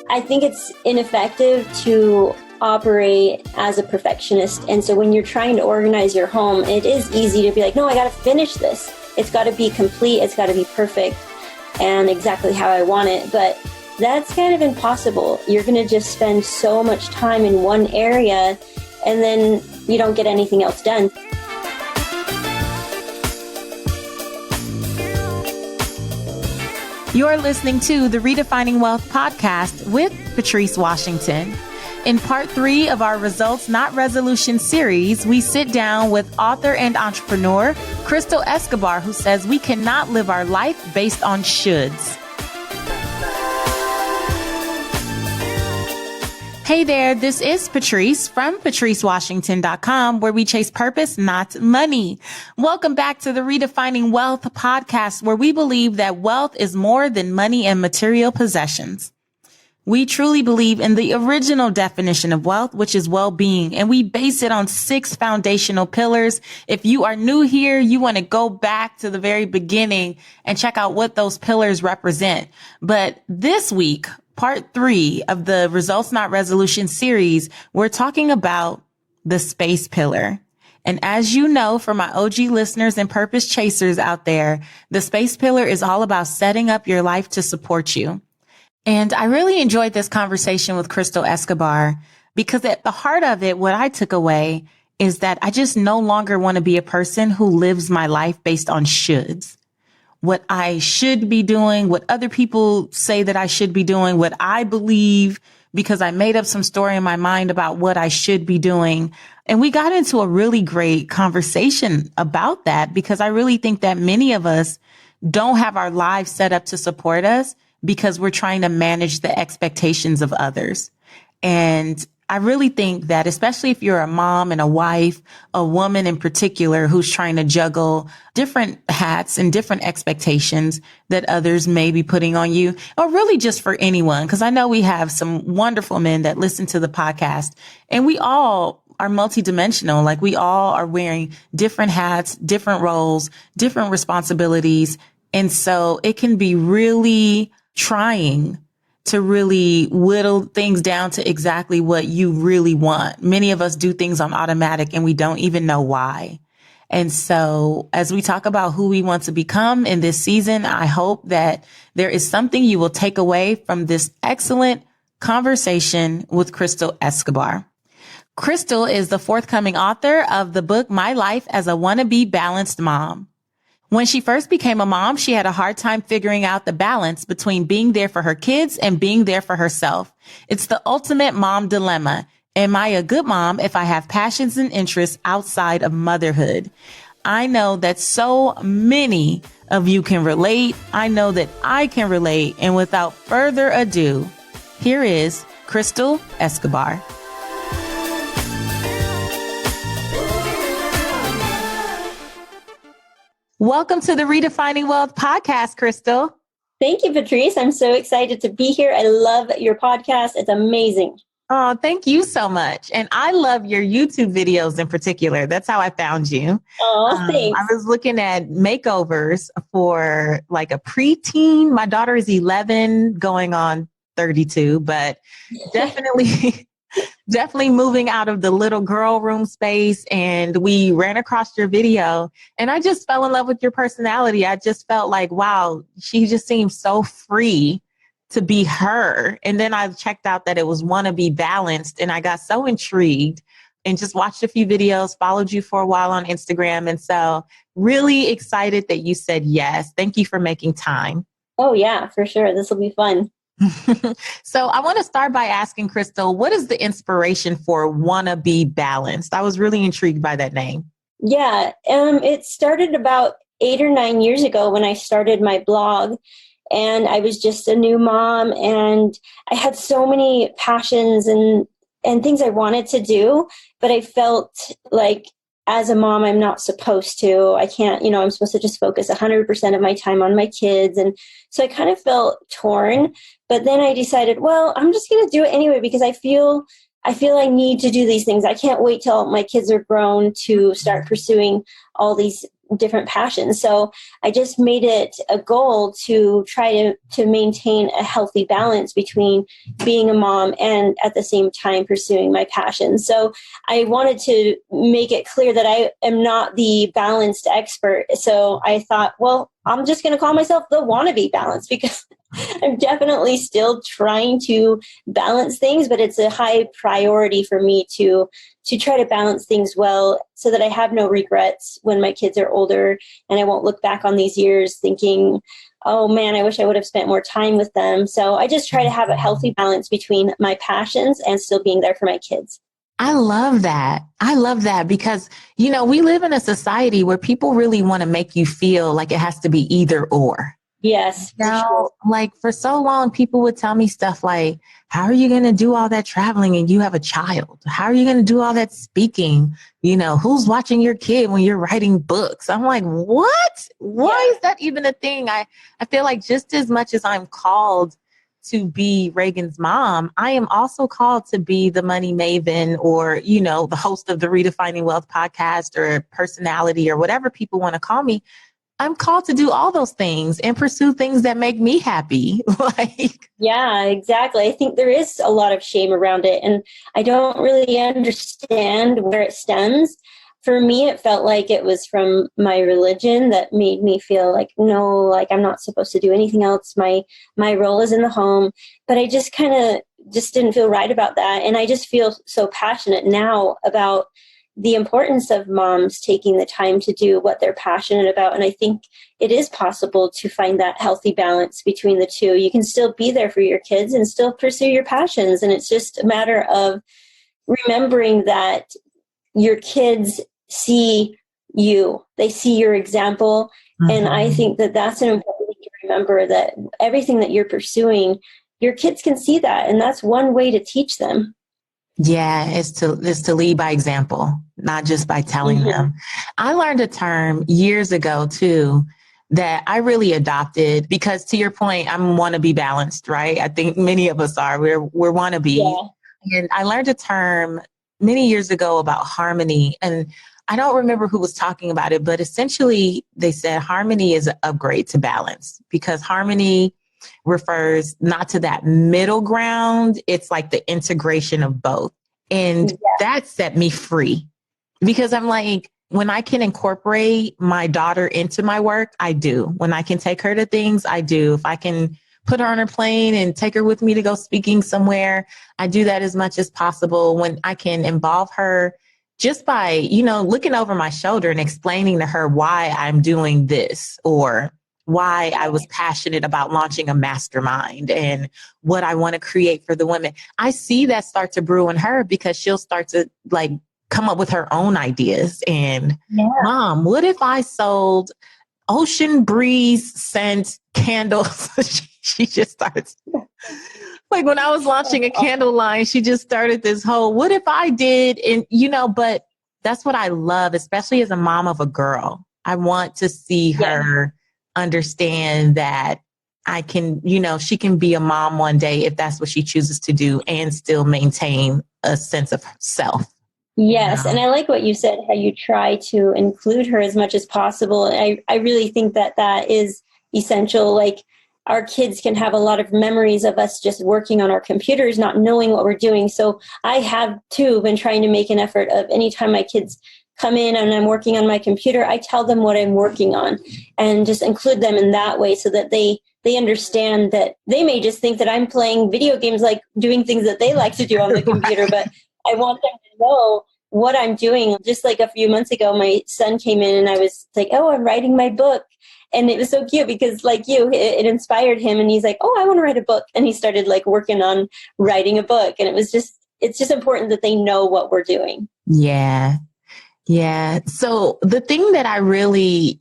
I think it's ineffective to operate as a perfectionist. And so when you're trying to organize your home, it is easy to be like, no, I got to finish this. It's got to be complete. It's got to be perfect and exactly how I want it. But that's kind of impossible. You're going to just spend so much time in one area and then you don't get anything else done. You're listening to the Redefining Wealth podcast with Patrice Washington. In part 3 of our Results Not Resolution series, we sit down with author and entrepreneur Crystal Escobar, who says we cannot live our life based on shoulds. Hey there, this is Patrice from patricewashington.com, where we chase purpose, not money. Welcome back to the Redefining Wealth podcast, where we believe that wealth is more than money and material possessions. We truly believe in the original definition of wealth, which is well-being, and we base it on 6 foundational pillars. If you are new here, you want to go back to the very beginning and check out what those pillars represent. But this week, part 3 of the Results Not Resolution series, we're talking about the space pillar. And as you know, for my OG listeners and purpose chasers out there, the space pillar is all about setting up your life to support you. And I really enjoyed this conversation with Crystal Escobar because at the heart of it, what I took away is that I just no longer want to be a person who lives my life based on shoulds. What I should be doing, what other people say that I should be doing, what I believe because I made up some story in my mind about what I should be doing. And we got into a really great conversation about that because I really think that many of us don't have our lives set up to support us because we're trying to manage the expectations of others. And I really think that especially if you're a mom and a wife, a woman in particular who's trying to juggle different hats and different expectations that others may be putting on you, or really just for anyone, because I know we have some wonderful men that listen to the podcast and we all are multidimensional. Like we all are wearing different hats, different roles, different responsibilities. And so it can be really trying to really whittle things down to exactly what you really want. Many of us do things on automatic and we don't even know why. And so as we talk about who we want to become in this season, I hope that there is something you will take away from this excellent conversation with Crystal Escobar. Crystal is the forthcoming author of the book, My Life as a Wannabe Balanced Mom. When she first became a mom, she had a hard time figuring out the balance between being there for her kids and being there for herself. It's the ultimate mom dilemma. Am I a good mom if I have passions and interests outside of motherhood? I know that so many of you can relate. I know that I can relate. And without further ado, here is Crystal Escobar. Welcome to the Redefining Wealth podcast, Crystal. Thank you, Patrice. I'm so excited to be here. I love your podcast. It's amazing. Oh, thank you so much. And I love your YouTube videos in particular. That's how I found you. Oh, thanks. I was looking at makeovers for like a preteen. My daughter is 11 going on 32, but definitely moving out of the little girl room space. And we ran across your video and I just fell in love with your personality. I just felt like, wow, she just seems so free to be her. And then I checked out that it was wannabe balanced and I got so intrigued and just watched a few videos, followed you for a while on Instagram. And so really excited that you said yes. Thank you for making time. Oh yeah, for sure. This will be fun. So I want to start by asking Crystal, what is the inspiration for Wanna Be Balanced? I was really intrigued by that name. Yeah, it started about 8 or 9 years ago when I started my blog. And I was just a new mom and I had so many passions and things I wanted to do, but I felt like as a mom, I'm not supposed to. I can't, I'm supposed to just focus 100% of my time on my kids. And so I kind of felt torn. But then I decided, well, I'm just going to do it anyway because I feel I need to do these things. I can't wait till my kids are grown to start pursuing all these different passions. So I just made it a goal to try to maintain a healthy balance between being a mom and at the same time pursuing my passion. So I wanted to make it clear that I am not the balanced expert. So I thought, well, I'm just going to call myself the wannabe balance, because I'm definitely still trying to balance things, but it's a high priority for me to try to balance things well so that I have no regrets when my kids are older, and I won't look back on these years thinking, oh man, I wish I would have spent more time with them. So I just try to have a healthy balance between my passions and still being there for my kids. I love that. I love that because, you know, we live in a society where people really want to make you feel like it has to be either or. Yes. Now, sure. like for so long, people would tell me stuff like, how are you going to do all that traveling and you have a child? How are you going to do all that speaking? You know, who's watching your kid when you're writing books? I'm like, what? Why is that even a thing? I feel like just as much as I'm called to be Reagan's mom, I am also called to be the money maven or, you know, the host of the Redefining Wealth podcast or personality or whatever people want to call me. I'm called to do all those things and pursue things that make me happy. Yeah, exactly. I think there is a lot of shame around it, and I don't really understand where it stems. For me, it felt like it was from my religion that made me feel like, no, like I'm not supposed to do anything else. My role is in the home, but I just kind of just didn't feel right about that. And I just feel so passionate now about the importance of moms taking the time to do what they're passionate about. And I think it is possible to find that healthy balance between the two. You can still be there for your kids and still pursue your passions. And it's just a matter of remembering that your kids see you, they see your example. Mm-hmm. And I think that that's an important thing to remember, that everything that you're pursuing, your kids can see that. And that's one way to teach them. Yeah, it's to lead by example, not just by telling mm-hmm. them. I learned a term years ago too that I really adopted because, to your point, I'm wannabe balanced, right? I think many of us are. We're wannabe. Yeah. And I learned a term many years ago about harmony, and I don't remember who was talking about it, but essentially they said harmony is an upgrade to balance, because harmony refers not to that middle ground. It's like the integration of both. And that set me free, because I'm like, when I can incorporate my daughter into my work, I do. When I can take her to things, I do. If I can put her on a plane and take her with me to go speaking somewhere, I do that as much as possible. When I can involve her just by, you know, looking over my shoulder and explaining to her why I'm doing this, or why I was passionate about launching a mastermind and what I want to create for the women. I see that start to brew in her, because she'll start to like come up with her own ideas. And Mom, what if I sold ocean breeze scent candles? She just starts like, when I was launching a candle line, she just started this whole, what if I did? And, you know, but that's what I love, especially as a mom of a girl. I want to see her understand that I can, you know, she can be a mom one day if that's what she chooses to do, and still maintain a sense of self. Yes. And I like what you said, how you try to include her as much as possible. I really think that that is essential. Like, our kids can have a lot of memories of us just working on our computers, not knowing what we're doing. So I have too been trying to make an effort of, anytime my kids come in and I'm working on my computer, I tell them what I'm working on and just include them in that way, so that they understand that they may just think that I'm playing video games, like doing things that they like to do on the computer, but I want them to know what I'm doing. Just like a few months ago, my son came in and I was like, oh, I'm writing my book. And it was so cute because, like you, it inspired him. And he's like, oh, I want to write a book. And he started like working on writing a book. And it's just important that they know what we're doing. Yeah. Yeah. So the thing that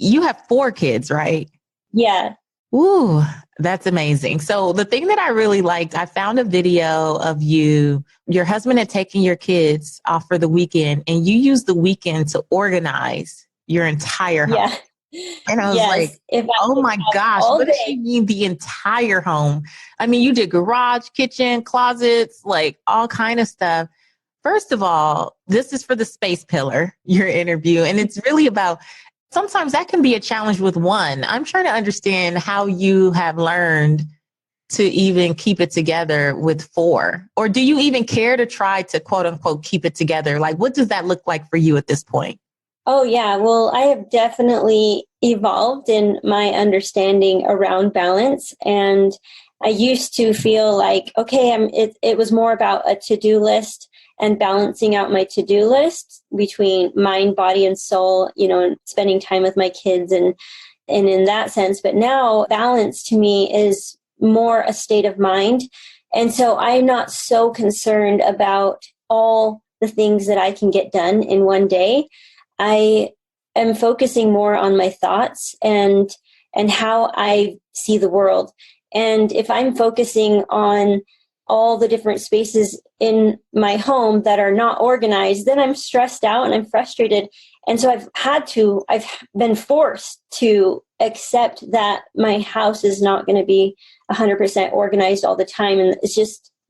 you have 4 kids, right? Yeah. Ooh, that's amazing. So the thing that I really liked, I found a video of your husband had taken your kids off for the weekend, and you used the weekend to organize your entire home. Yeah. And I was like, oh my gosh, what does she mean the entire home? I mean, you did garage, kitchen, closets, like all kind of stuff. First of all, this is for the space pillar, your interview. And it's really about sometimes that can be a challenge with one. I'm trying to understand how you have learned to even keep it together with four, or do you even care to try to quote unquote keep it together? Like, what does that look like for you at this point? Oh, yeah. Well, I have definitely evolved in my understanding around balance. And I used to feel like, okay, it was more about a to-do list and balancing out my to-do list between mind, body, and soul, and spending time with my kids and in that sense. But now balance to me is more a state of mind. And so I'm not so concerned about all the things that I can get done in one day. I am focusing more on my thoughts and how I see the world. And if I'm focusing on all the different spaces in my home that are not organized, then I'm stressed out and I'm frustrated. And so I've been forced to accept that my house is not going to be 100% organized all the time. And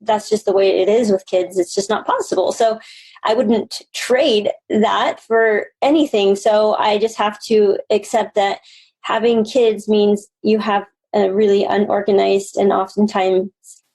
that's just the way it is with kids. It's just not possible. So I wouldn't trade that for anything. So I just have to accept that having kids means you have a really unorganized and oftentimes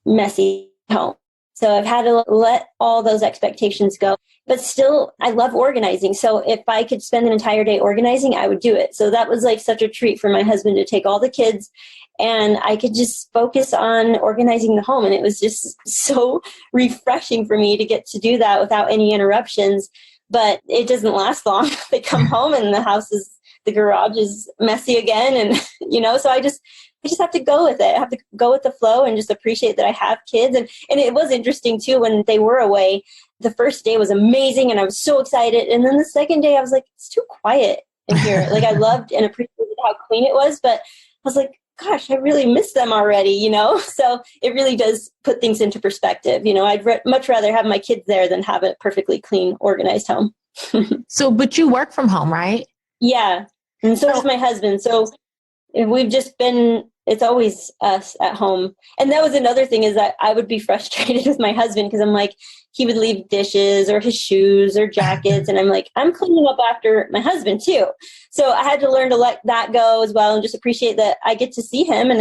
messy home. So I've had to let all those expectations go. But still, I love organizing. So if I could spend an entire day organizing, I would do it. So that was like such a treat for my husband to take all the kids and I could just focus on organizing the home. And it was just so refreshing for me to get to do that without any interruptions. But it doesn't last long. They come home and the garage is messy again. And, so I just have to go with it. I have to go with the flow and just appreciate that I have kids. And it was interesting too, when they were away, the first day was amazing and I was so excited. And then the second day I was like, it's too quiet in here. Like I loved and appreciated how clean it was, but I was like, gosh, I really miss them already, So it really does put things into perspective. I'd much rather have my kids there than have a perfectly clean, organized home. But you work from home, right? Yeah. And so does my husband. So it's always us at home. And that was another thing, is that I would be frustrated with my husband because I'm like, he would leave dishes or his shoes or jackets. And I'm like, I'm cleaning up after my husband too. So I had to learn to let that go as well and just appreciate that I get to see him and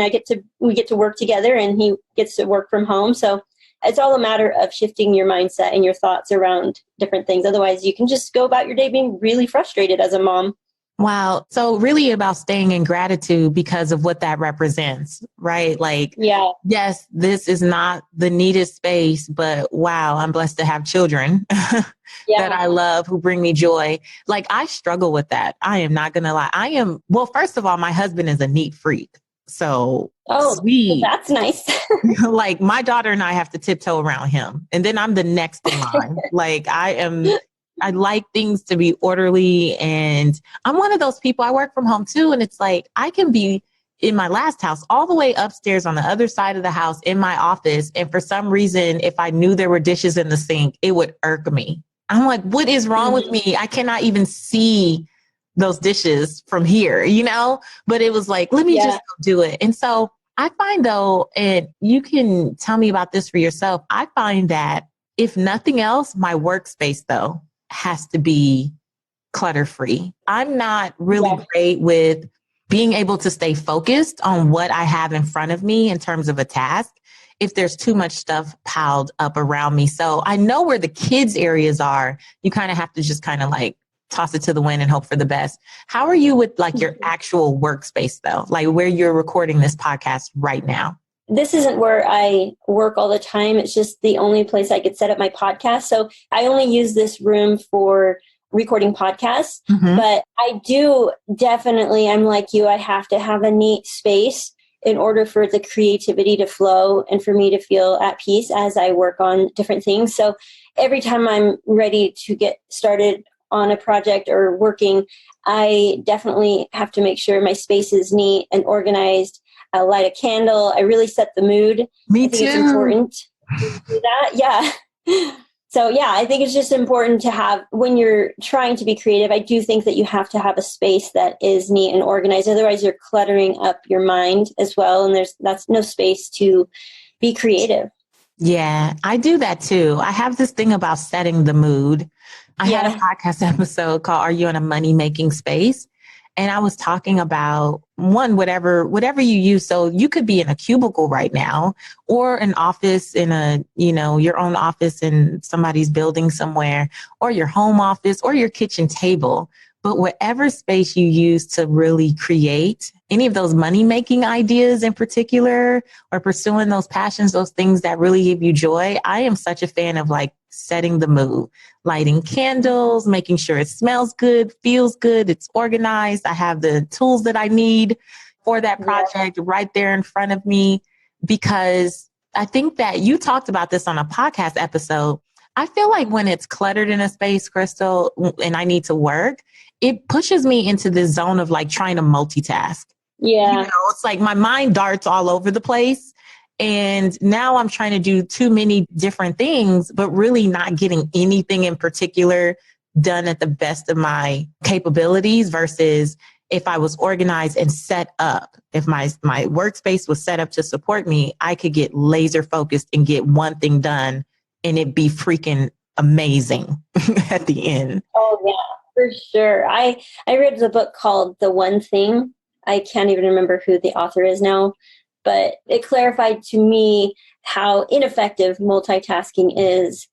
we get to work together and he gets to work from home. So it's all a matter of shifting your mindset and your thoughts around different things. Otherwise, you can just go about your day being really frustrated as a mom. Wow. So really about staying in gratitude because of what that represents, right? Like, yeah. Yes, this is not the neatest space, but wow, I'm blessed to have children that I love who bring me joy. Like I struggle with that. I am not going to lie. Well, first of all, my husband is a neat freak. So sweet. Well, that's nice. Like my daughter and I have to tiptoe around him. And then I'm the next in line. Like I like things to be orderly, and I'm one of those people. I work from home too. And it's like, I can be in my last house all the way upstairs on the other side of the house in my office. And for some reason, if I knew there were dishes in the sink, it would irk me. I'm like, what is wrong with me? I cannot even see those dishes from here, but it was like, let me just go do it. And so I find though, and you can tell me about this for yourself. I find that if nothing else, my workspace though has to be clutter free. I'm not really great with being able to stay focused on what I have in front of me in terms of a task if there's too much stuff piled up around me. So I know where the kids' areas are. You kind of have to just kind of like toss it to the wind and hope for the best. How are you with like your actual workspace though? Like where you're recording this podcast right now? This isn't where I work all the time. It's just the only place I could set up my podcast. So I only use this room for recording podcasts, but I do definitely, I'm like you, I have to have a neat space in order for the creativity to flow and for me to feel at peace as I work on different things. So every time I'm ready to get started on a project or working, I definitely have to make sure my space is neat and organized. I light a candle. I really set the mood. Me I think too. It's important to do that. Yeah. So yeah, I think it's just important to have, when you're trying to be creative, I do think that you have to have a space that is neat and organized. Otherwise you're cluttering up your mind as well. And that's no space to be creative. Yeah, I do that too. I have this thing about setting the mood. I had a podcast episode called Are You in a Money Making Space? And I was talking about whatever you use. So you could be in a cubicle right now or an office in your own office in somebody's building somewhere, or your home office or your kitchen table. But whatever space you use to really create any of those money-making ideas in particular, or pursuing those passions, those things that really give you joy. I am such a fan of like setting the mood, lighting candles, making sure it smells good, feels good, it's organized. I have the tools that I need for that project right there in front of me, because I think that you talked about this on a podcast episode. I feel like when it's cluttered in a space, Crystal, and I need to work, it pushes me into this zone of like trying to multitask. Yeah. It's like my mind darts all over the place. And now I'm trying to do too many different things, but really not getting anything in particular done at the best of my capabilities, versus if I was organized and set up, if my workspace was set up to support me, I could get laser focused and get one thing done and it'd be freaking amazing at the end. Oh yeah, for sure. I read the book called The One Thing. I can't even remember who the author is now, but it clarified to me how ineffective multitasking is,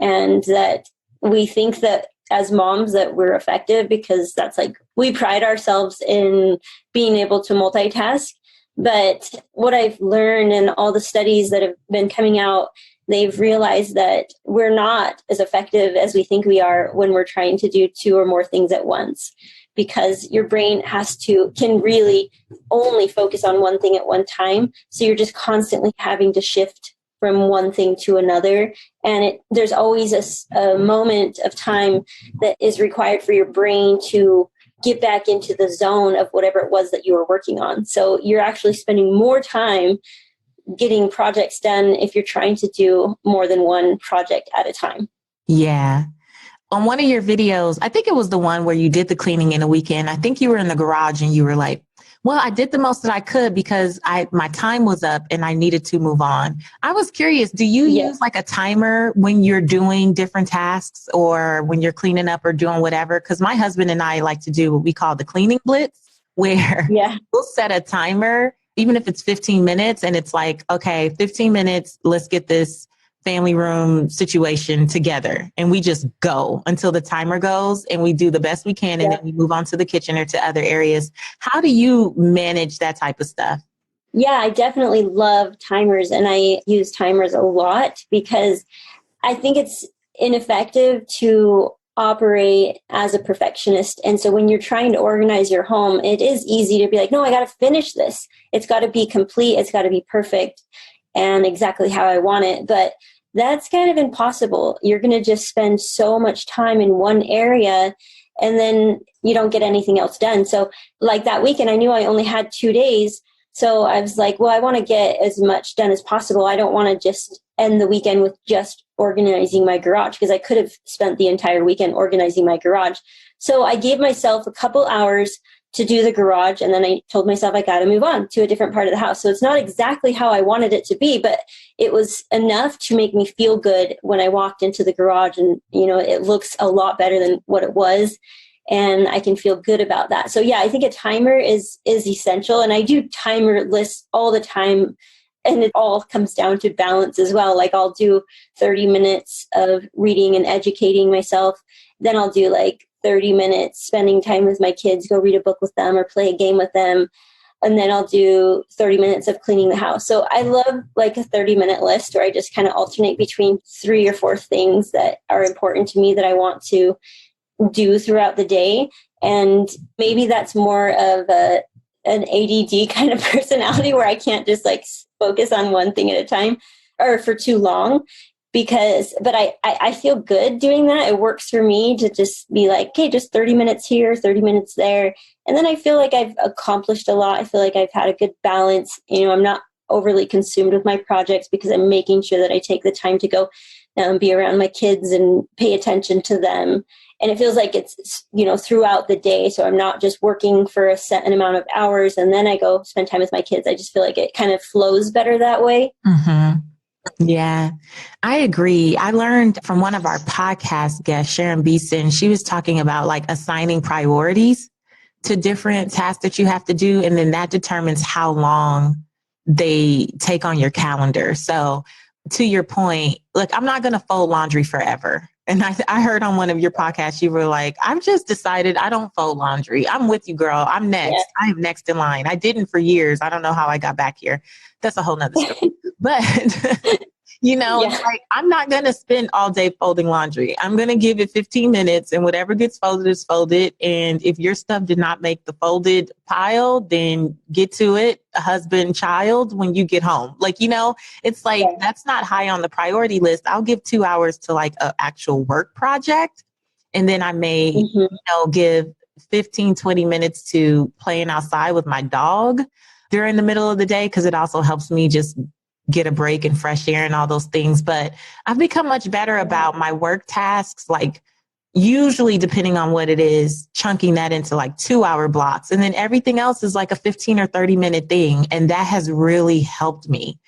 and that we think that as moms that we're effective because that's like, we pride ourselves in being able to multitask. But what I've learned in all the studies that have been coming out, they've realized that we're not as effective as we think we are when we're trying to do two or more things at once, because your brain can really only focus on one thing at one time. So you're just constantly having to shift from one thing to another. And there's always a moment of time that is required for your brain to get back into the zone of whatever it was that you were working on. So you're actually spending more time getting projects done if you're trying to do more than one project at a time. Yeah. On one of your videos, I think it was the one where you did the cleaning in a weekend. I think you were in the garage and you were like, well, I did the most that I could because my time was up and I needed to move on. I was curious, do you use like a timer when you're doing different tasks or when you're cleaning up or doing whatever? Because my husband and I like to do what we call the cleaning blitz, where we'll set a timer, even if it's 15 minutes, and it's like, okay, 15 minutes, let's get this family room situation together. And we just go until the timer goes and we do the best we can. And then we move on to the kitchen or to other areas. How do you manage that type of stuff? Yeah, I definitely love timers, and I use timers a lot because I think it's ineffective to operate as a perfectionist. And so when you're trying to organize your home, it is easy to be like, no, I got to finish this. It's got to be complete. It's got to be perfect and exactly how I want it. But that's kind of impossible. You're going to just spend so much time in one area and then you don't get anything else done. So like that weekend, I knew I only had 2 days. So I was like, well, I want to get as much done as possible. I don't want to just end the weekend with just organizing my garage, because I could have spent the entire weekend organizing my garage. So I gave myself a couple hours to do the garage. And then I told myself I got to move on to a different part of the house. So it's not exactly how I wanted it to be, but it was enough to make me feel good when I walked into the garage, and, it looks a lot better than what it was. And I can feel good about that. So yeah, I think a timer is essential. And I do timer lists all the time. And it all comes down to balance as well. Like I'll do 30 minutes of reading and educating myself. Then I'll do like 30 minutes spending time with my kids, go read a book with them or play a game with them. And then I'll do 30 minutes of cleaning the house. So I love like a 30-minute list where I just kind of alternate between 3 or 4 things that are important to me that I want to do throughout the day. And maybe that's more of an ADD kind of personality where I can't just like focus on one thing at a time or for too long. But I feel good doing that. It works for me to just be like, okay, just 30 minutes here, 30 minutes there. And then I feel like I've accomplished a lot. I feel like I've had a good balance. I'm not overly consumed with my projects because I'm making sure that I take the time to go be around my kids and pay attention to them. And it feels like it's, throughout the day. So I'm not just working for a set amount of hours and then I go spend time with my kids. I just feel like it kind of flows better that way. Mm-hmm. Yeah, I agree. I learned from one of our podcast guests, Sharon Beeson, she was talking about like assigning priorities, to different tasks that you have to do. And then that determines how long they take on your calendar. So to your point, look, I'm not going to fold laundry forever. And I heard on one of your podcasts, you were like, I've just decided I don't fold laundry. I'm with you, girl. I'm next. Yeah. I am next in line. I didn't for years. I don't know how I got back here. That's a whole nother story. But it's like, I'm not going to spend all day folding laundry. I'm going to give it 15 minutes and whatever gets folded is folded. And if your stuff did not make the folded pile, then get to it, husband, child, when you get home. Like, it's like, that's not high on the priority list. I'll give 2 hours to like an actual work project. And then I may, give 15, 20 minutes to playing outside with my dog during the middle of the day. Cause it also helps me just get a break and fresh air and all those things. But I've become much better about my work tasks, like usually depending on what it is, chunking that into like 2-hour blocks. And then everything else is like a 15 or 30-minute thing. And that has really helped me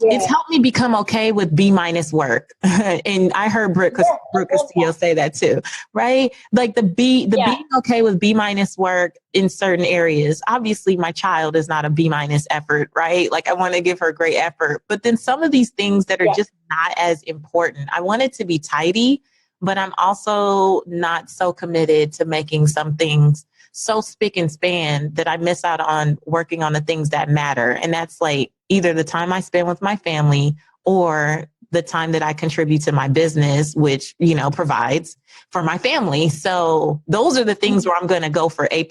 it's helped me become okay with B- work. And I heard Brooke Castillo say that too, right? Like being okay with B- work in certain areas. Obviously my child is not a B- effort, right? Like I want to give her great effort, but then some of these things that are just not as important. I want it to be tidy, but I'm also not so committed to making some things so spick and span that I miss out on working on the things that matter. And that's like either the time I spend with my family or the time that I contribute to my business, which, provides for my family. So those are the things where I'm going to go for A+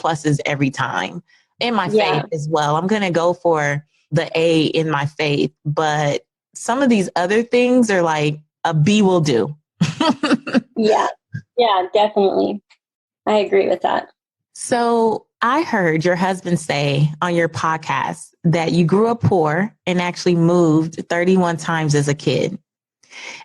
every time. In my faith as well. I'm going to go for the A in my faith. But some of these other things are like a B will do. Yeah, definitely. I agree with that. So I heard your husband say on your podcast that you grew up poor and actually moved 31 times as a kid.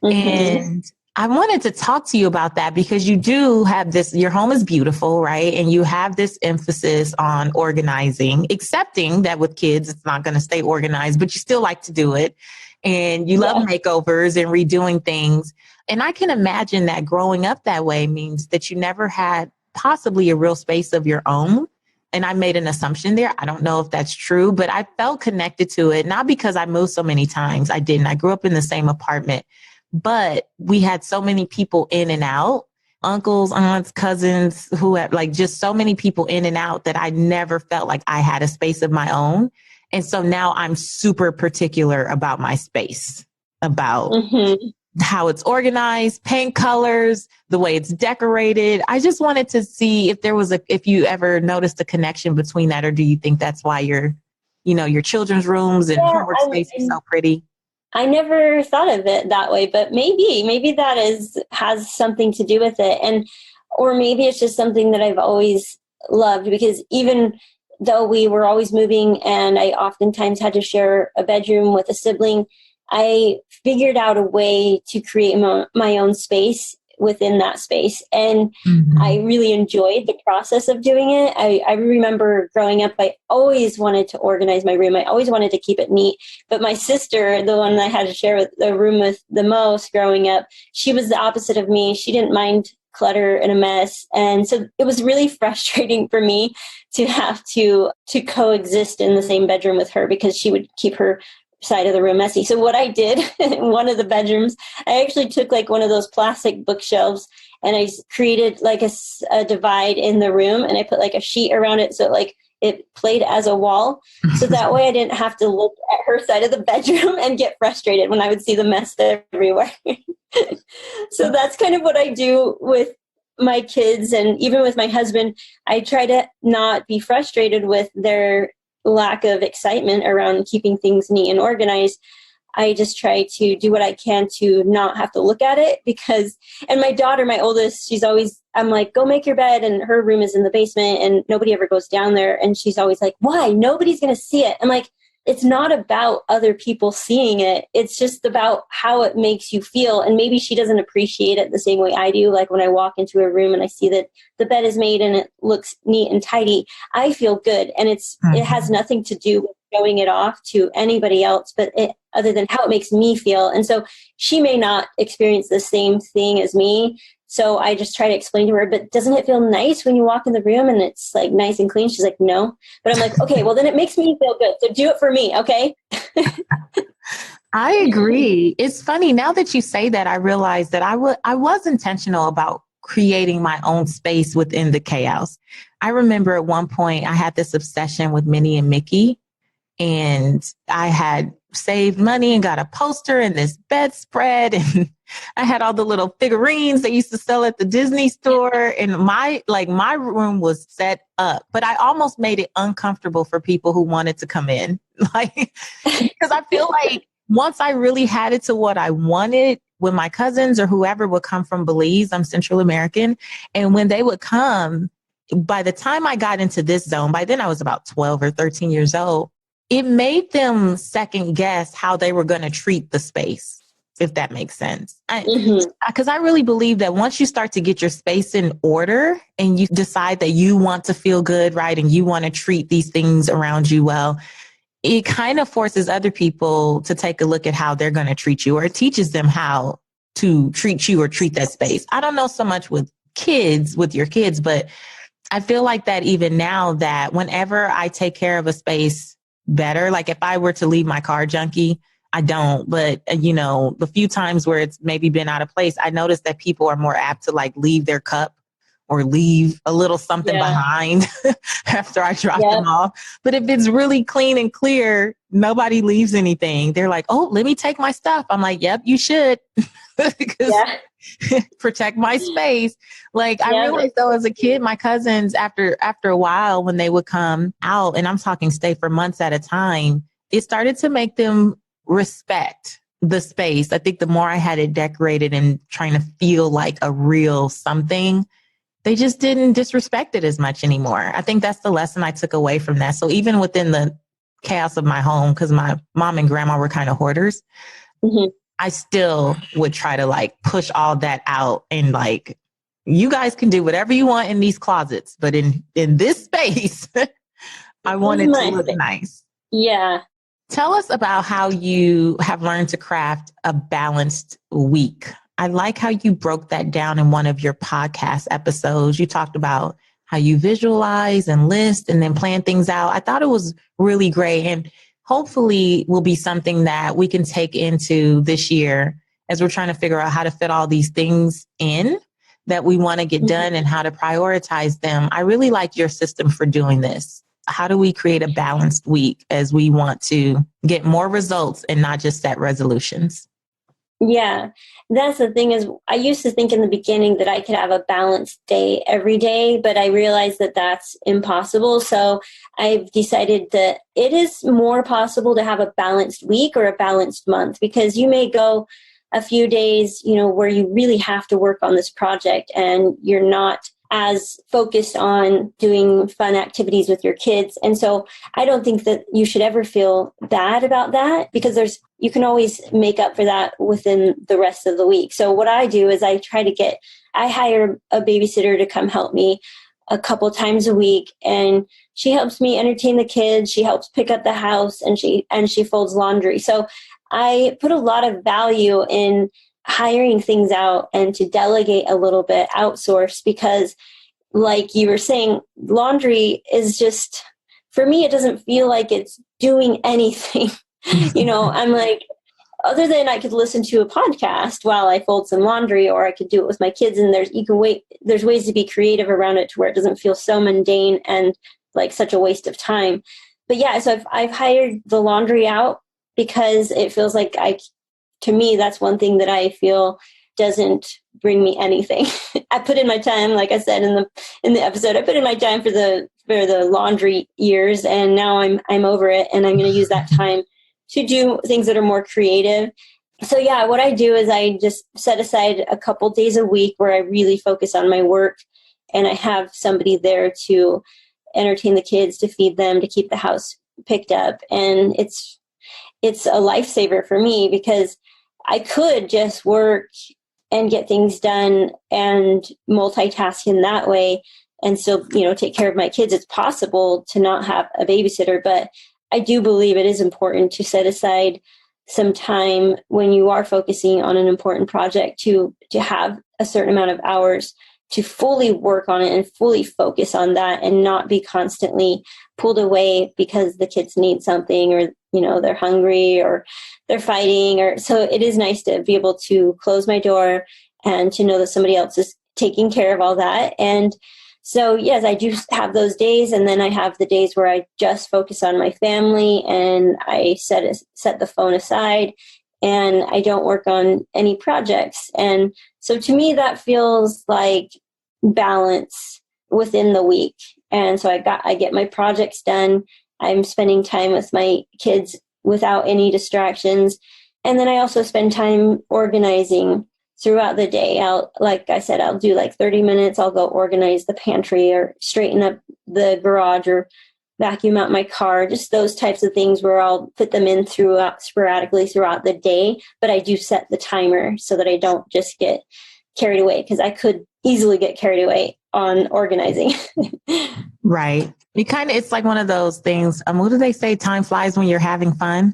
Mm-hmm. And I wanted to talk to you about that because you do have this, your home is beautiful, right? And you have this emphasis on organizing, accepting that with kids, it's not going to stay organized, but you still like to do it. And you love makeovers and redoing things. And I can imagine that growing up that way means that you never had possibly a real space of your own. And I made an assumption there. I don't know if that's true, but I felt connected to it, not because I moved so many times. I didn't. I grew up in the same apartment, but we had so many people in and out, uncles, aunts, cousins, who had like just so many people in and out that I never felt like I had a space of my own. And so now I'm super particular about my space, about how it's organized, paint colors, the way it's decorated. I just wanted to see if you ever noticed a connection between that, or do you think that's why your children's rooms and homework space is so pretty? I never thought of it that way, but maybe that has something to do with it. Or maybe it's just something that I've always loved, because even though we were always moving and I oftentimes had to share a bedroom with a sibling, I figured out a way to create my own space within that space. And I really enjoyed the process of doing it. I remember growing up, I always wanted to organize my room. I always wanted to keep it neat. But my sister, the one that I had to share the room with the most growing up, she was the opposite of me. She didn't mind clutter and a mess. And so it was really frustrating for me to have to coexist in the same bedroom with her, because she would keep her side of the room messy. So what I did in one of the bedrooms, I actually took like one of those plastic bookshelves and I created like a divide in the room, and I put like a sheet around it so like it played as a wall. So that way I didn't have to look at her side of the bedroom and get frustrated when I would see the mess everywhere. So that's kind of what I do with my kids, and even with my husband. I try to not be frustrated with their lack of excitement around keeping things neat and organized. I just try to do what I can to not have to look at it, and my daughter, my oldest, I'm like, go make your bed. And her room is in the basement and nobody ever goes down there. And she's always like, why? Nobody's going to see it. I'm like, it's not about other people seeing it. It's just about how it makes you feel. And maybe she doesn't appreciate it the same way I do. Like when I walk into a room and I see that the bed is made and it looks neat and tidy, I feel good. And it has nothing to do with showing it off to anybody else, but other than how it makes me feel. And so she may not experience the same thing as me. So I just try to explain to her, but doesn't it feel nice when you walk in the room and it's like nice and clean? She's like, no. But I'm like, okay, well then it makes me feel good. So do it for me. Okay. I agree. It's funny now that you say that, I realize that I was intentional about creating my own space within the chaos. I remember at one point I had this obsession with Minnie and Mickey, and I had saved money and got a poster and this bedspread, and I had all the little figurines they used to sell at the Disney store, and my room was set up, but I almost made it uncomfortable for people who wanted to come in, like, because I feel like once I really had it to what I wanted, when my cousins or whoever would come from Belize, I'm Central American, and when they would come, by the time I got into this zone, by then I was about 12 or 13 years old, it made them second guess how they were going to treat the space, if that makes sense. Because I really believe that once you start to get your space in order and you decide that you want to feel good, right, and you want to treat these things around you well, it kind of forces other people to take a look at how they're going to treat you, or it teaches them how to treat you or treat that space. I don't know so much with your kids, but I feel like that even now, that whenever I take care of a space better, like if I were to leave my car junky, I don't, but the few times where it's maybe been out of place, I noticed that people are more apt to like leave their cup or leave a little something behind after I drop them off. But if it's really clean and clear, nobody leaves anything. They're like, oh, let me take my stuff. I'm like, yep, you should. Because protect my space. Like I realized though, as a kid, my cousins, after a while, when they would come out, and I'm talking stay for months at a time, it started to make them respect the space. I think the more I had it decorated and trying to feel like a real something, they just didn't disrespect it as much anymore. I think that's the lesson I took away from that. So even within the chaos of my home, because my mom and grandma were kind of hoarders, I still would try to like push all that out and like, you guys can do whatever you want in these closets, but in this space, I want it to look nice. Yeah. Tell us about how you have learned to craft a balanced week. I like how you broke that down in one of your podcast episodes. You talked about how you visualize and list and then plan things out. I thought it was really great, and hopefully will be something that we can take into this year as we're trying to figure out how to fit all these things in that we want to get done and how to prioritize them. I really like your system for doing this. How do we create a balanced week as we want to get more results and not just set resolutions? Yeah, that's the thing is I used to think in the beginning that I could have a balanced day every day, but I realized that that's impossible. So I've decided that it is more possible to have a balanced week or a balanced month, because you may go a few days, where you really have to work on this project and you're not as focused on doing fun activities with your kids. And so I don't think that you should ever feel bad about that, because you can always make up for that within the rest of the week. So what I do is I hire a babysitter to come help me a couple times a week, and she helps me entertain the kids. She helps pick up the house, and she folds laundry. So I put a lot of value in hiring things out and to delegate a little bit, outsource, because like you were saying, laundry is just, for me, it doesn't feel like it's doing anything. I'm like, other than I could listen to a podcast while I fold some laundry, or I could do it with my kids, and there's ways to be creative around it to where it doesn't feel so mundane and like such a waste of time. But yeah, so I've hired the laundry out because it feels like to me, that's one thing that I feel doesn't bring me anything. I put in my time, like I said in the episode, I put in my time for the laundry years, and now I'm over it, and I'm going to use that time to do things that are more creative. So yeah, what I do is I just set aside a couple days a week where I really focus on my work, and I have somebody there to entertain the kids, to feed them, to keep the house picked up. And it's a lifesaver for me, because I could just work and get things done and multitask in that way and still, take care of my kids. It's possible to not have a babysitter, but I do believe it is important to set aside some time when you are focusing on an important project to have a certain amount of hours to fully work on it and fully focus on that and not be constantly pulled away because the kids need something, or, they're hungry or they're fighting, or so it is nice to be able to close my door and to know that somebody else is taking care of all that. And so, yes, I do have those days. And then I have the days where I just focus on my family and I set the phone aside and I don't work on any projects. And so to me, that feels like balance within the week. And so I get my projects done. I'm spending time with my kids without any distractions. And then I also spend time organizing throughout the day. Like I said, I'll do like 30 minutes. I'll go organize the pantry or straighten up the garage or vacuum out my car, just those types of things where I'll fit them in sporadically throughout the day. But I do set the timer so that I don't just get carried away, because I could easily get carried away on organizing. Right. It's like one of those things. What do they say? Time flies when you're having fun.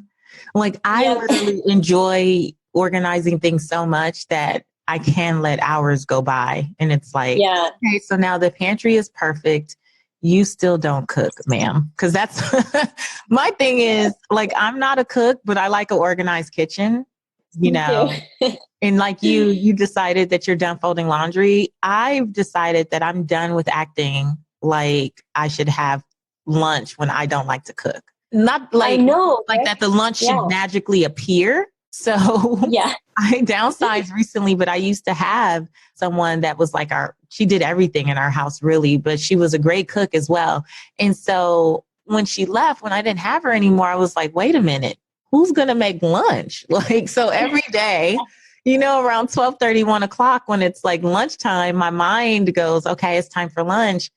Like I really enjoy organizing things so much that I can let hours go by. And it's like, okay, so now the pantry is perfect. You still don't cook, ma'am. Because that's my thing is, like, I'm not a cook, but I like an organized kitchen, And like you decided that you're done folding laundry. I've decided that I'm done with acting like I should have lunch when I don't like to cook. Not like, I know, like that the lunch should magically appear. So I downsized recently, but I used to have someone that was like she did everything in our house really, but she was a great cook as well. And so when she left, when I didn't have her anymore, I was like, wait a minute, who's going to make lunch? Like, so every day, around 12:30, 1 o'clock, when it's like lunchtime, my mind goes, okay, it's time for lunch.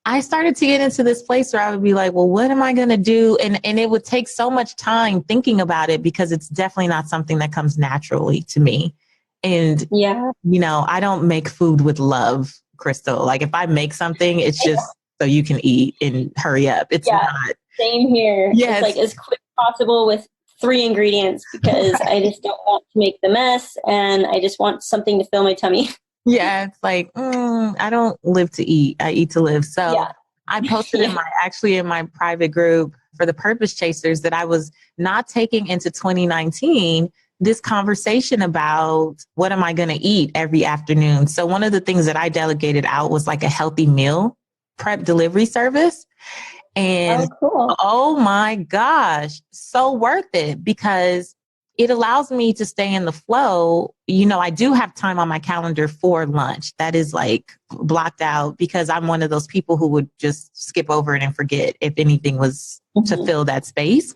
I started to get into this place where I would be like, well, what am I going to do? And it would take so much time thinking about it, because it's definitely not something that comes naturally to me. And, I don't make food with love, Crystal. Like if I make something, it's just so you can eat and hurry up. It's not. Same here. Yes. It's like as quick as possible with 3 ingredients, because I just don't want to make the mess and I just want something to fill my tummy. Yeah, it's like, I don't live to eat. I eat to live. So I posted in my private group for the Purpose Chasers that I was not taking into 2019 this conversation about what am I going to eat every afternoon. So one of the things that I delegated out was like a healthy meal prep delivery service. And oh my gosh, so worth it, because it allows me to stay in the flow. I do have time on my calendar for lunch. That is like blocked out, because I'm one of those people who would just skip over it and forget if anything was to fill that space.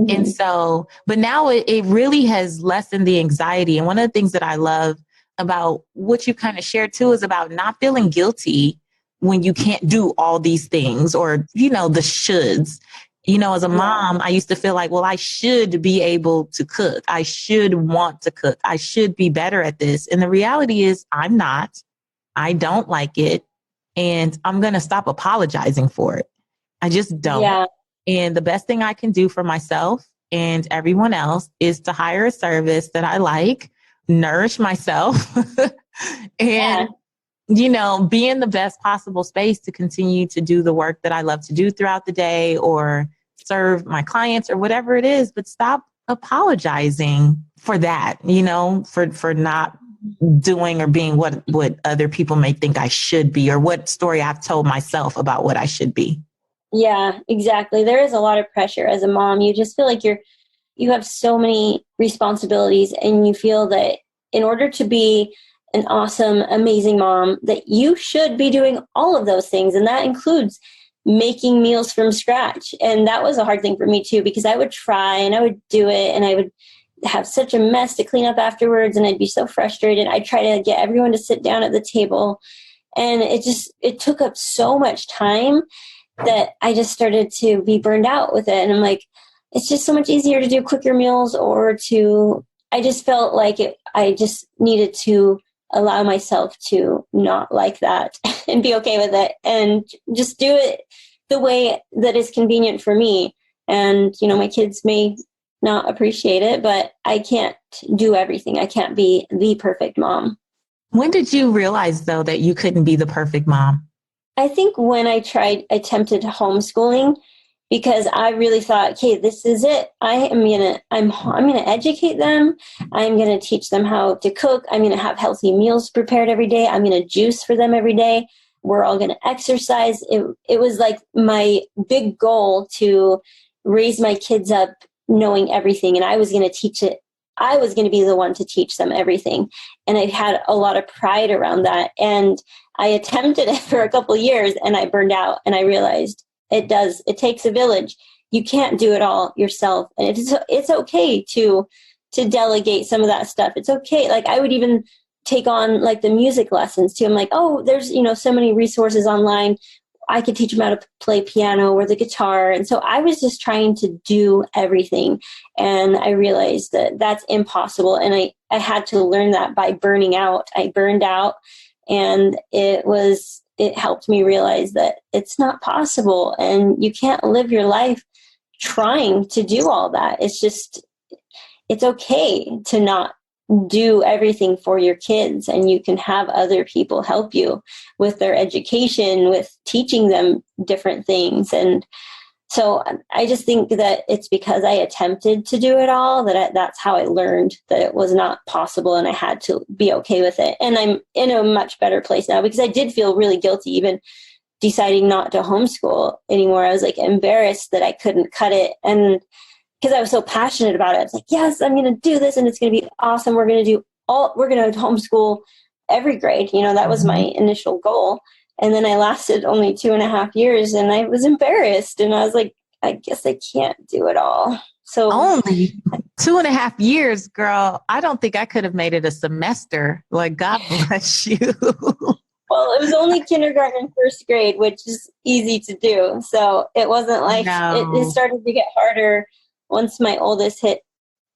And so, but now it really has lessened the anxiety. And one of the things that I love about what you kind of shared too is about not feeling guilty when you can't do all these things, or, the shoulds. As a mom, I used to feel like, well, I should be able to cook. I should want to cook. I should be better at this. And the reality is I'm not. I don't like it. And I'm going to stop apologizing for it. I just don't. Yeah. And the best thing I can do for myself and everyone else is to hire a service that I like, nourish myself, and be in the best possible space to continue to do the work that I love to do throughout the day, or serve my clients, or whatever it is. But stop apologizing for that, for not doing or being what other people may think I should be, or what story I've told myself about what I should be. Yeah, exactly. There is a lot of pressure as a mom. You just feel like you have so many responsibilities, and you feel that in order to be an awesome, amazing mom, that you should be doing all of those things. And that includes making meals from scratch. And that was a hard thing for me too, because I would try and I would do it and I would have such a mess to clean up afterwards. And I'd be so frustrated. I'd try to get everyone to sit down at the table. And it took up so much time that I just started to be burned out with it. And I'm like, it's just so much easier to do quicker meals, I just felt like I just needed to allow myself to not like that and be okay with it and just do it the way that is convenient for me. And, my kids may not appreciate it, but I can't do everything. I can't be the perfect mom. When did you realize, though, that you couldn't be the perfect mom? I think when I attempted homeschooling, because I really thought, okay, this is it. I'm gonna educate them. I'm gonna teach them how to cook. I'm gonna have healthy meals prepared every day. I'm gonna juice for them every day. We're all gonna exercise. It was like my big goal to raise my kids up knowing everything, and I was gonna teach it. I was going to be the one to teach them everything. And I had a lot of pride around that. And I attempted it for a couple of years and I burned out, and I realized it takes a village. You can't do it all yourself. And it's okay to delegate some of that stuff. It's okay. Like I would even take on like the music lessons too. I'm like, oh, there's, so many resources online. I could teach them how to play piano or the guitar. And so I was just trying to do everything. And I realized that that's impossible. And I had to learn that by burning out. I burned out, and it helped me realize that it's not possible. And you can't live your life trying to do all that. It's okay to not do everything for your kids, and you can have other people help you with their education, with teaching them different things. And so I just think that it's because I attempted to do it all that's how I learned that it was not possible, and I had to be okay with it. And I'm in a much better place now, because I did feel really guilty even deciding not to homeschool anymore. I was like embarrassed that I couldn't cut it, and because I was so passionate about it. It's like, yes, I'm going to do this and it's going to be awesome. We're going to homeschool every grade. That was my initial goal. And then I lasted only 2.5 years, and I was embarrassed, and I was like, I guess I can't do it all. So only 2.5 years, girl. I don't think I could have made it a semester. Like, God bless you. Well, it was only kindergarten and first grade, which is easy to do. So it wasn't like it started to get harder. Once my oldest hit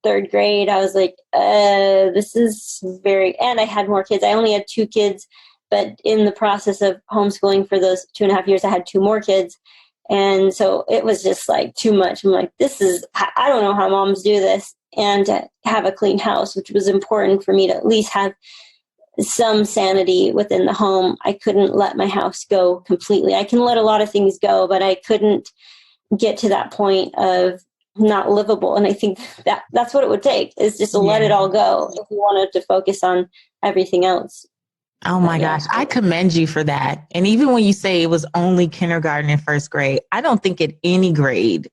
3rd grade, I was like, this is and I had more kids. I only had 2 kids, but in the process of homeschooling for those 2.5 years, I had 2 more kids. And so it was just like too much. I'm like, I don't know how moms do this, and to have a clean house, which was important for me to at least have some sanity within the home. I couldn't let my house go completely. I can let a lot of things go, but I couldn't get to that point of not livable. And I think that's what it would take, is just to let it all go if you wanted to focus on everything else. Oh my gosh. I commend you for that. And even when you say it was only kindergarten and first grade, I don't think at any grade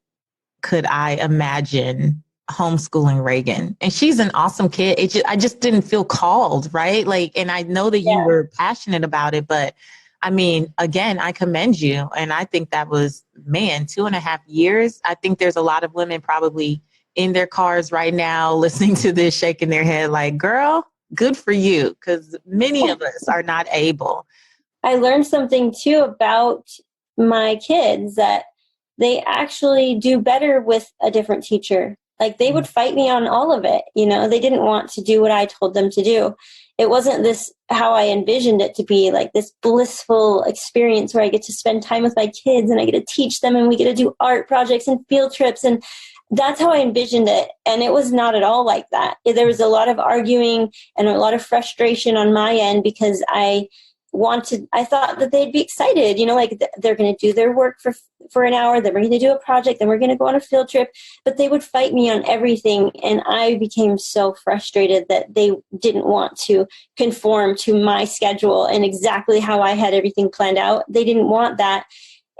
could I imagine homeschooling Reagan. And she's an awesome kid. I just didn't feel called, right? Like, and I know that you were passionate about it, but I mean, again, I commend you. And I think that was, 2.5 years. I think there's a lot of women probably in their cars right now listening to this, shaking their head like, girl, good for you. Because many of us are not able. I learned something too about my kids, that they actually do better with a different teacher. Like they would fight me on all of it. They didn't want to do what I told them to do. It wasn't this how I envisioned it to be, like this blissful experience where I get to spend time with my kids and I get to teach them and we get to do art projects and field trips. And that's how I envisioned it. And it was not at all like that. There was a lot of arguing and a lot of frustration on my end, because I thought that they'd be excited, like they're going to do their work for an hour, then we're going to do a project, then we're going to go on a field trip, but they would fight me on everything. And I became so frustrated that they didn't want to conform to my schedule and exactly how I had everything planned out. They didn't want that.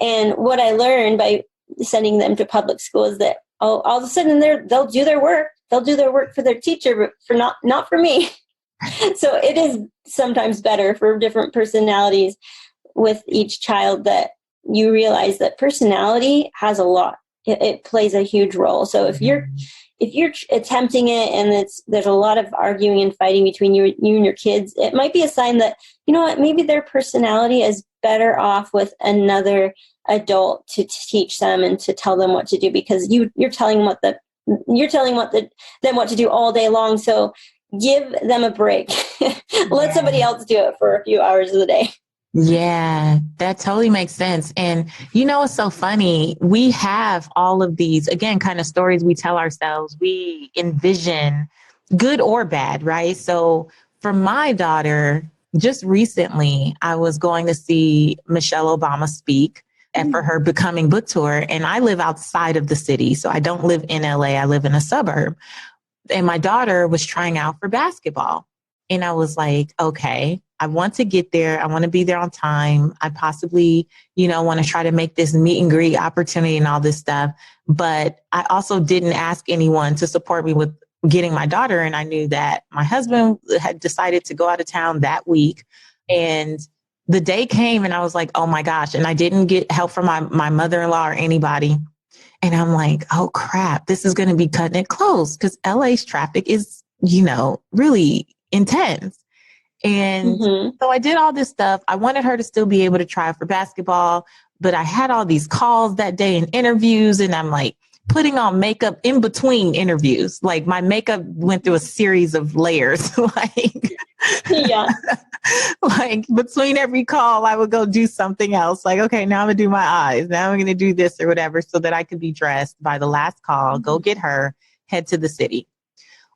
And what I learned by sending them to public school is that all of a sudden they'll do their work. They'll do their work for their teacher, but not for me. So it is sometimes better for different personalities with each child, that you realize that personality has a lot. It plays a huge role. So if you're attempting it and there's a lot of arguing and fighting between you and your kids, it might be a sign that, maybe their personality is better off with another adult to teach them and to tell them what to do, because you're telling them what to do all day long. So give them a break. Let somebody else do it for a few hours of the day. Yeah, that totally makes sense. And it's so funny. We have all of these, again, kind of stories we tell ourselves. We envision good or bad, right? So for my daughter, just recently, I was going to see Michelle Obama speak and for her becoming book tour. And I live outside of the city. So I don't live in LA. I live in a suburb. And my daughter was trying out for basketball. And I was like, okay, I want to get there. I want to be there on time. I possibly, want to try to make this meet and greet opportunity and all this stuff. But I also didn't ask anyone to support me with getting my daughter. And I knew that my husband had decided to go out of town that week. And the day came and I was like, oh my gosh. And I didn't get help from my mother-in-law or anybody. And I'm like, oh crap, this is going to be cutting it close because LA's traffic is, really intense. And so I did all this stuff. I wanted her to still be able to try for basketball, but I had all these calls that day and interviews, and I'm like putting on makeup in between interviews. Like my makeup went through a series of layers. Yeah. Like between every call, I would go do something else. Like, okay, now I'm gonna do my eyes. Now I'm gonna do this or whatever so that I could be dressed by the last call, go get her, head to the city.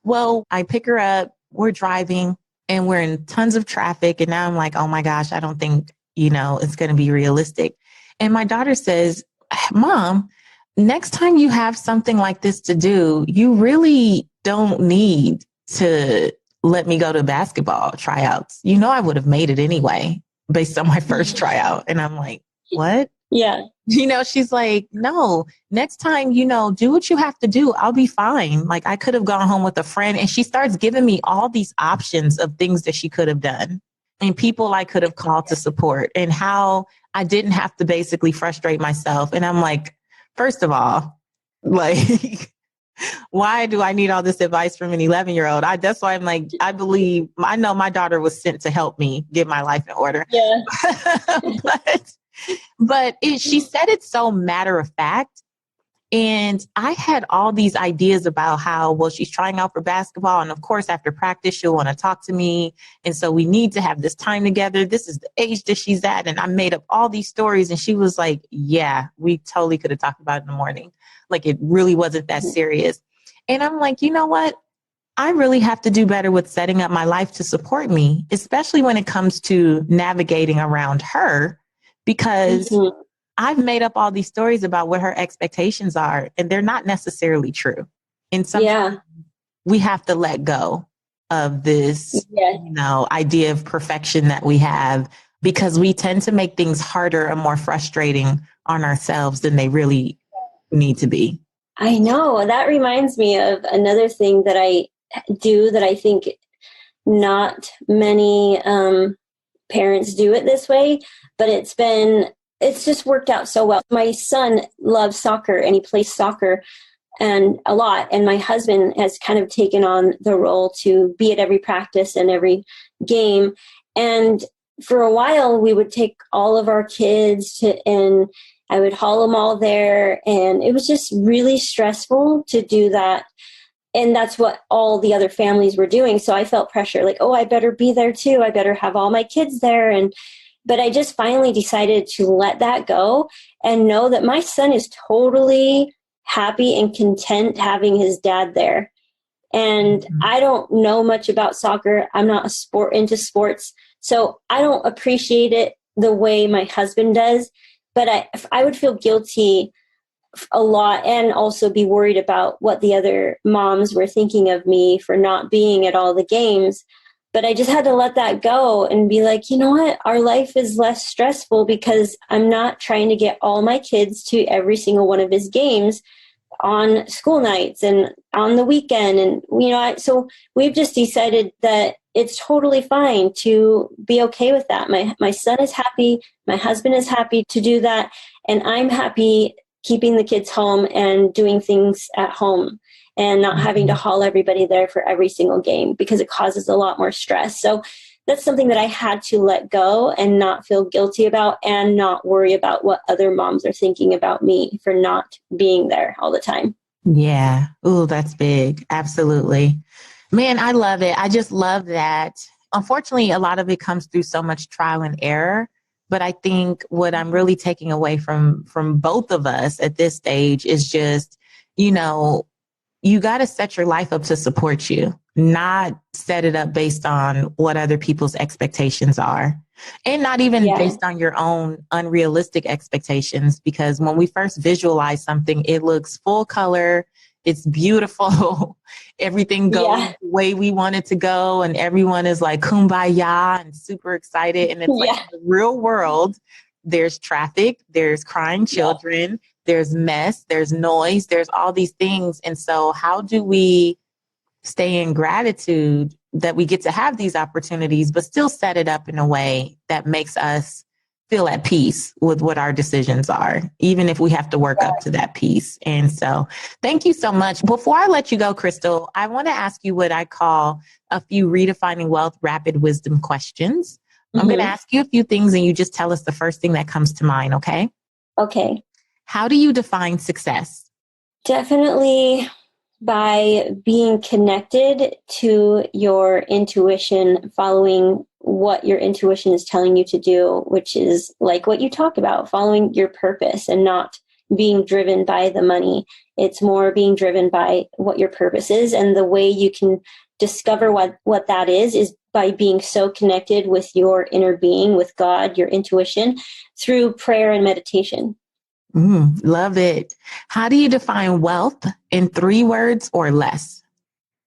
Well, I pick her up, we're driving and we're in tons of traffic. And now I'm like, oh my gosh, I don't think, it's going to be realistic. And my daughter says, Mom, next time you have something like this to do, you really don't need to let me go to basketball tryouts. I would have made it anyway based on my first tryout. And I'm like, what? Yeah. She's like, no, next time, do what you have to do. I'll be fine. Like I could have gone home with a friend. And she starts giving me all these options of things that she could have done and people I could have called to support and how I didn't have to basically frustrate myself. And I'm like, first of all, like, why do I need all this advice from an 11-year-old? That's why I'm like, I know my daughter was sent to help me get my life in order. Yeah. But she said it so matter of fact. And I had all these ideas about how, well, she's trying out for basketball. And of course, after practice, she'll want to talk to me. And so we need to have this time together. This is the age that she's at. And I made up all these stories. And she was like, yeah, we totally could have talked about it in the morning. Like it really wasn't that serious. And I'm like, you know what? I really have to do better with setting up my life to support me, especially when it comes to navigating around her, because I've made up all these stories about what her expectations are, and they're not necessarily true. And sometimes we have to let go of this, idea of perfection that we have, because we tend to make things harder and more frustrating on ourselves than they really need to be. I know. That reminds me of another thing that I do that I think not many parents do it this way, but it's just worked out so well. My son loves soccer and he plays soccer and a lot. And my husband has kind of taken on the role to be at every practice and every game. And for a while we would take all of our kids and I would haul them all there. And it was just really stressful to do that. And that's what all the other families were doing. So I felt pressure like, oh, I better be there too. I better have all my kids there. But I just finally decided to let that go and know that my son is totally happy and content having his dad there. And I don't know much about soccer. I'm not into sports. So I don't appreciate it the way my husband does. But I would feel guilty a lot and also be worried about what the other moms were thinking of me for not being at all the games. But I just had to let that go and be like, you know what? Our life is less stressful because I'm not trying to get all my kids to every single one of his games on school nights and on the weekend. And, so we've just decided that it's totally fine to be okay with that. My son is happy. My husband is happy to do that. And I'm happy keeping the kids home and doing things at home and not having to haul everybody there for every single game because it causes a lot more stress. So that's something that I had to let go and not feel guilty about and not worry about what other moms are thinking about me for not being there all the time. Yeah. Ooh, that's big. Absolutely. Man, I love it. I just love that. Unfortunately, a lot of it comes through so much trial and error But I think what I'm really taking away from both of us at this stage is just, you know, you got to set your life up to support you, not set it up based on what other people's expectations are. And not even based on your own unrealistic expectations, because when we first visualize something, it looks full color. It's beautiful. Everything goes the way we want it to go. And everyone is like kumbaya and super excited. And it's like in the real world, there's traffic, there's crying children, there's mess, there's noise, there's all these things. And so how do we stay in gratitude that we get to have these opportunities, but still set it up in a way that makes us feel at peace with what our decisions are, even if we have to work up to that peace. And so thank you so much. Before I let you go, Crystal, I want to ask you what I call a few redefining wealth rapid wisdom questions. I'm going to ask you a few things and you just tell us the first thing that comes to mind. Okay. Okay. How do you define success? Definitely by being connected to your intuition, following what your intuition is telling you to do, which is like what you talk about, following your purpose and not being driven by the money. It's more being driven by what your purpose is. And the way you can discover what that is by being so connected with your inner being, with God, your intuition, through prayer and meditation. Love it. How do you define wealth in 3 words or less?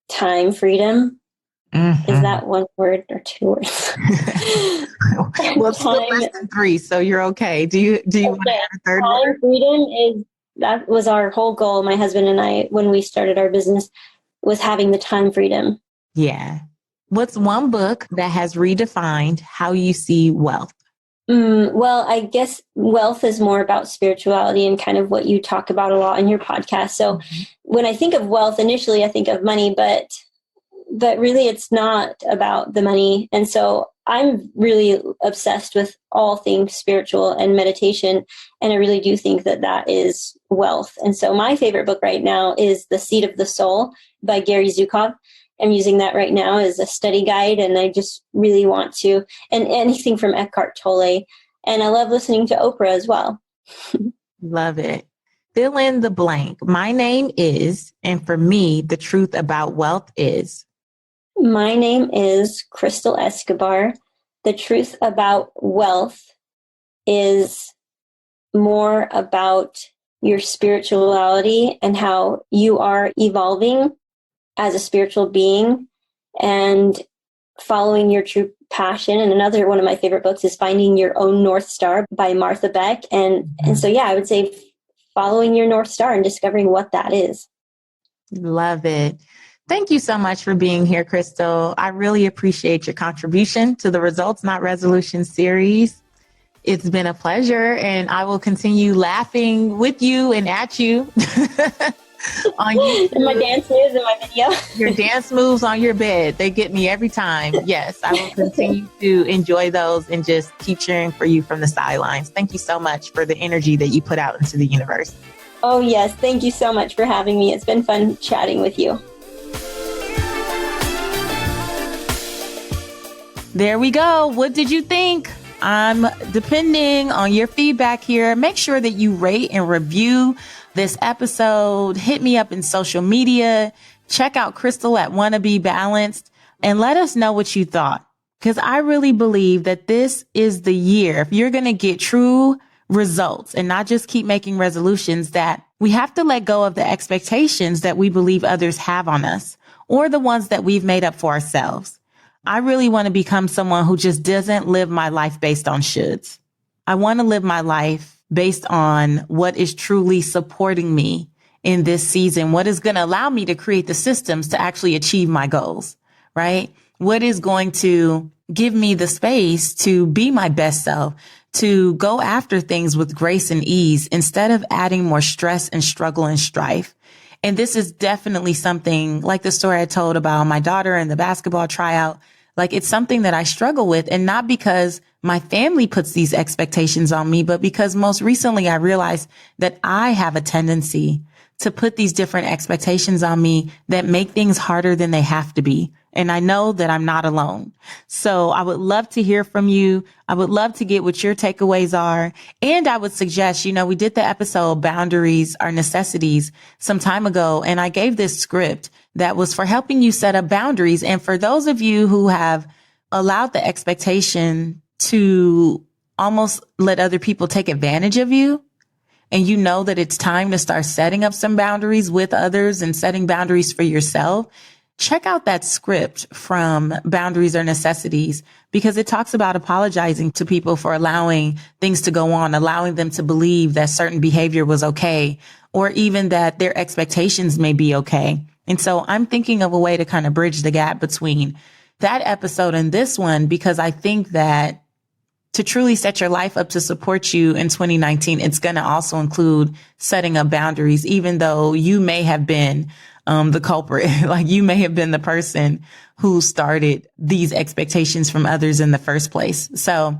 Time, freedom. Is that 1 word or 2 words? Well, it's still less than 3, so you're okay. Do you want to add a third word? Time, freedom that was our whole goal. My husband and I, when we started our business, was having the time freedom. Yeah. What's one book that has redefined how you see wealth? Well, I guess wealth is more about spirituality and kind of what you talk about a lot in your podcast. So when I think of wealth, initially I think of money, but really it's not about the money. And so I'm really obsessed with all things spiritual and meditation. And I really do think that is wealth. And so my favorite book right now is The Seat of the Soul by Gary Zukov. I'm using that right now as a study guide, and I just really want to, and anything from Eckhart Tolle. And I love listening to Oprah as well. Love it. Fill in the blank. My name is, and for me, the truth about wealth is. My name is Crystal Escobar. The truth about wealth is more about your spirituality and how you are evolving as a spiritual being and following your true passion. And another one of my favorite books is Finding Your Own North Star by Martha Beck. And so, I would say following your North Star and discovering what that is. Love it. Thank you so much for being here, Crystal. I really appreciate your contribution to the Results Not Resolutions series. It's been a pleasure, and I will continue laughing with you and at you. On YouTube. And my dance moves in my video. Your dance moves on your bed. They get me every time. Yes, I will continue to enjoy those and just keep cheering for you from the sidelines. Thank you so much for the energy that you put out into the universe. Oh, yes. Thank you so much for having me. It's been fun chatting with you. There we go. What did you think? I'm depending on your feedback here. Make sure that you rate and review this episode. Hit me up in social media. Check out Crystal at wannabe Balanced and let us know what you thought. Because I really believe that this is the year, if you're going to get true results and not just keep making resolutions, that we have to let go of the expectations that we believe others have on us or the ones that we've made up for ourselves. I really want to become someone who just doesn't live my life based on shoulds. I want to live my life based on what is truly supporting me in this season, what is going to allow me to create the systems to actually achieve my goals, right? What is going to give me the space to be my best self, to go after things with grace and ease instead of adding more stress and struggle and strife. And this is definitely something like the story I told about my daughter and the basketball tryout. Like, it's something that I struggle with, and not because my family puts these expectations on me, but because most recently I realized that I have a tendency to put these different expectations on me that make things harder than they have to be. And I know that I'm not alone. So I would love to hear from you. I would love to get what your takeaways are. And I would suggest, we did the episode Boundaries Are Necessities some time ago, and I gave this script that was for helping you set up boundaries. And for those of you who have allowed the expectation to almost let other people take advantage of you, and you know that it's time to start setting up some boundaries with others and setting boundaries for yourself, check out that script from Boundaries Are Necessities, because it talks about apologizing to people for allowing things to go on, allowing them to believe that certain behavior was okay, or even that their expectations may be okay. And so I'm thinking of a way to kind of bridge the gap between that episode and this one, because I think that to truly set your life up to support you in 2019, it's going to also include setting up boundaries, even though you may have been the culprit, like you may have been the person who started these expectations from others in the first place. So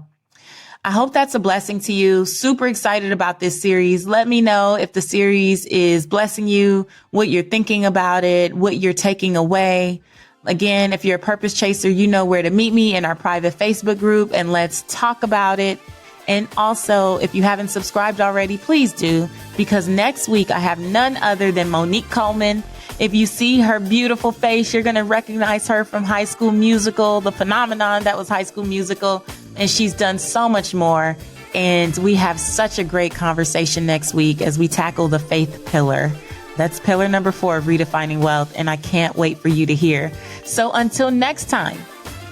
I hope that's a blessing to you. Super excited about this series. Let me know if the series is blessing you, what you're thinking about it, what you're taking away. Again, if you're a purpose chaser, you know where to meet me in our private Facebook group, and let's talk about it. And also, if you haven't subscribed already, please do, because next week I have none other than Monique Coleman. If you see her beautiful face, you're going to recognize her from High School Musical, the phenomenon that was High School Musical. And she's done so much more. And we have such a great conversation next week as we tackle the faith pillar. That's pillar number 4 of Redefining Wealth, and I can't wait for you to hear. So until next time,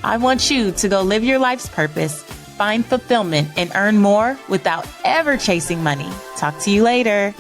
I want you to go live your life's purpose, find fulfillment, and earn more without ever chasing money. Talk to you later.